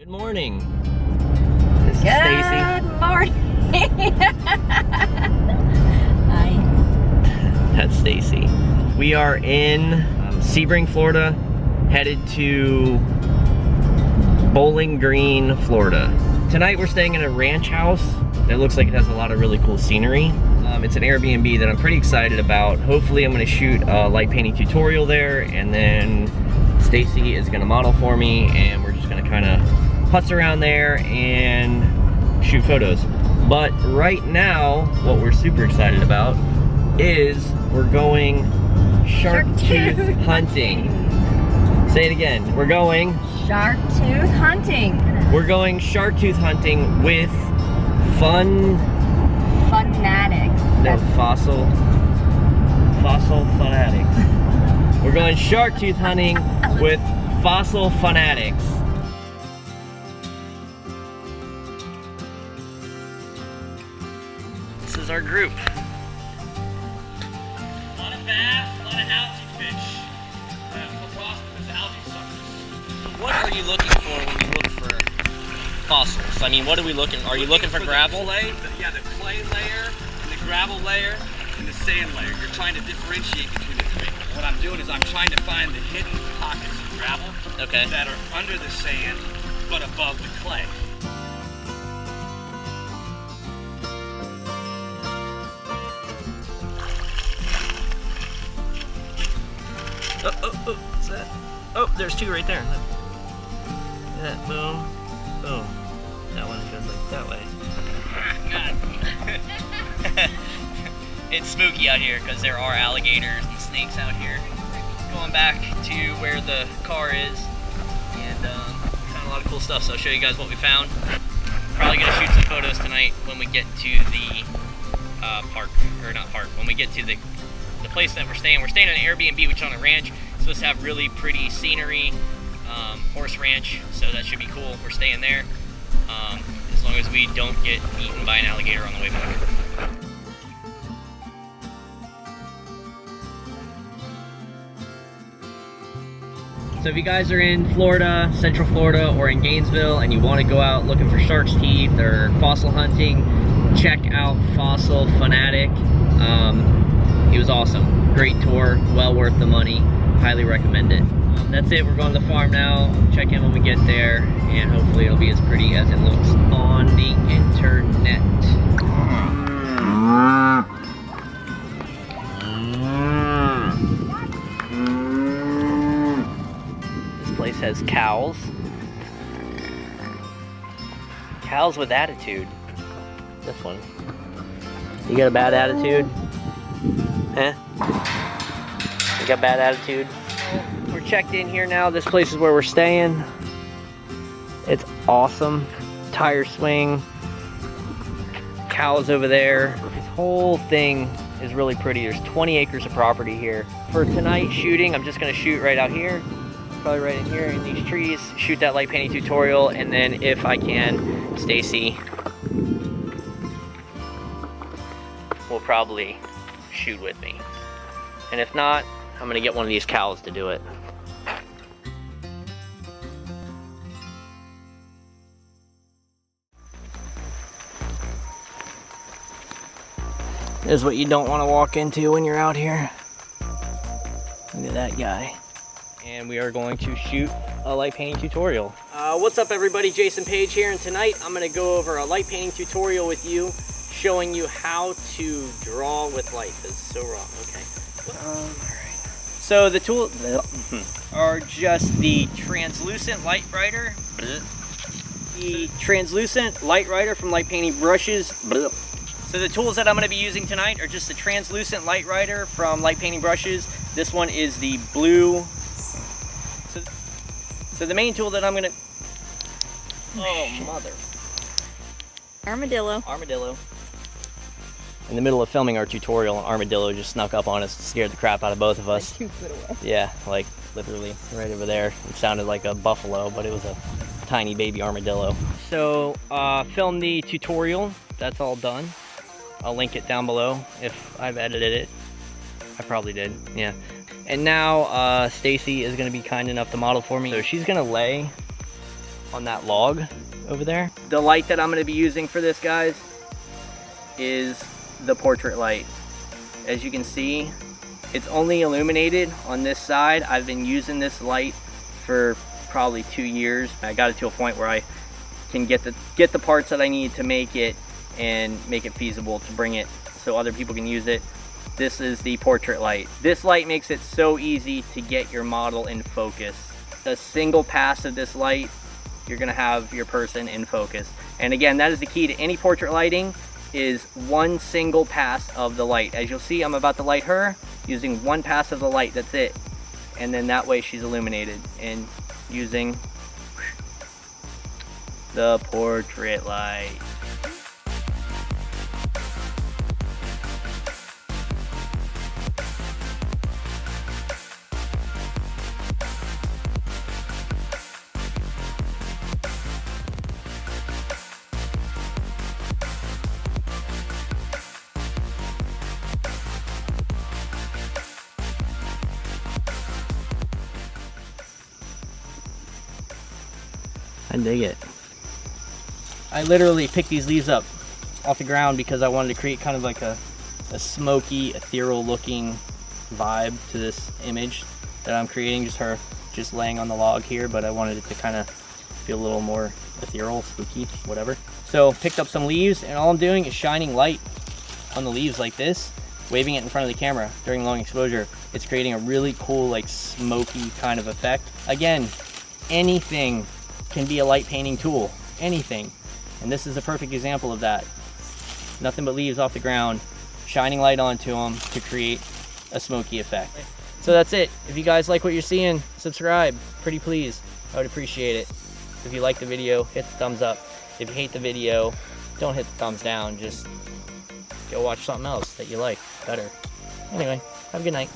Good morning. This is Stacy. Good morning. Hi. That's Stacy. We are in Sebring, Florida, headed to Bowling Green, Florida. Tonight we're staying in a ranch house that looks like it has a lot of really cool scenery. It's an Airbnb that I'm pretty excited about. Hopefully I'm gonna shoot a light painting tutorial there, and then Stacy is gonna model for me, and we're just gonna kind of putz around there and shoot photos. But right now, what we're super excited about is we're going shark tooth hunting. Say it again. We're going Shark tooth hunting. We're going shark tooth hunting with Funatics. No, Fossil Funatics. We're going shark tooth hunting with Fossil Funatics. This is our group. A lot of bass, a lot of algae fish. Phosphorus algae suckers. What are you looking for when you look for fossils? I mean, what are we looking? Are you looking for gravel? The clay layer, and the gravel layer, and the sand layer. You're trying to differentiate between the three. What I'm doing is I'm trying to find the hidden pockets of gravel that are under the sand, but above the clay. Oh, what's that? Oh, there's two right there. Look. That, boom, boom. That one goes like that way. God. It's spooky out here because there are alligators and snakes out here. Going back to where the car is, and found a lot of cool stuff, so I'll show you guys what we found. Probably gonna shoot some photos tonight when we get to the park, or not park, when we get to the place that we're staying. We're staying in an Airbnb, which is on a ranch. It's supposed to have really pretty scenery, horse ranch, so that should be cool. We're staying there, as long as we don't get eaten by an alligator on the way back. So if you guys are in Florida, Central Florida, or in Gainesville, and you want to go out looking for shark's teeth or fossil hunting, check out Fossil Fanatic. He was awesome. Great tour, well worth the money. Highly recommend it. That's it, we're going to the farm now. Check in when we get there, and hopefully it'll be as pretty as it looks on the internet. This place has cows. Cows with attitude. This one. You got a bad attitude? Eh? You got bad attitude? We're checked in here now. This place is where we're staying. It's awesome. Tire swing. Cows over there. This whole thing is really pretty. There's 20 acres of property here. For tonight shooting, I'm just gonna shoot right out here. Probably right in here in these trees. Shoot that light painting tutorial, and then if I can, Stacy will probably shoot with me. And if not, I'm gonna get one of these cows to do it. This is what you don't want to walk into when you're out here. Look at that guy. And we are going to shoot a light painting tutorial. What's up everybody, Jason Page here, and tonight I'm gonna go over a light painting tutorial with you, showing you how to draw with light. That's so wrong, okay. Alright. So the tools are just the translucent light writer, the translucent light writer from Light Painting Brushes. So the tools that I'm going to be using tonight are just the translucent light writer from Light Painting Brushes. This one is the blue. So the main tool that I'm going to... Oh, mother. Armadillo. Armadillo. In the middle of filming our tutorial, an armadillo just snuck up on us, scared the crap out of both of us. Like 2 foot away. Yeah, like literally right over there. It sounded like a buffalo, but it was a tiny baby armadillo. So, filmed the tutorial. That's all done. I'll link it down below if I've edited it. I probably did, yeah. And now Stacy is gonna be kind enough to model for me. So she's gonna lay on that log over there. The light that I'm going to be using for this, guys, is the portrait light. As you can see, it's only illuminated on this side. I've been using this light for probably 2 years. I got it to a point where I can get the parts that I need to make it and make it feasible to bring it so other people can use it. This is the portrait light. This light makes it so easy to get your model in focus. A single pass of this light, you're gonna have your person in focus. And again, that is the key to any portrait lighting, is one single pass of the light. As you'll see, I'm about to light her using one pass of the light, that's it. And then that way she's illuminated, and using the portrait light. I dig it. I literally picked these leaves up off the ground because I wanted to create kind of like a smoky, ethereal looking vibe to this image that I'm creating. Just her just laying on the log here, but I wanted it to kind of feel a little more ethereal, spooky, whatever. So picked up some leaves, and all I'm doing is shining light on the leaves like this, waving it in front of the camera during long exposure. It's creating a really cool, like smoky kind of effect. Again, anything can be a light painting tool, anything. And this is a perfect example of that. Nothing but leaves off the ground, shining light onto them to create a smoky effect. So that's it. If you guys like what you're seeing, subscribe, pretty please. I would appreciate it. If you like the video, hit the thumbs up. If you hate the video, don't hit the thumbs down. Just go watch something else that you like better. Anyway, have a good night.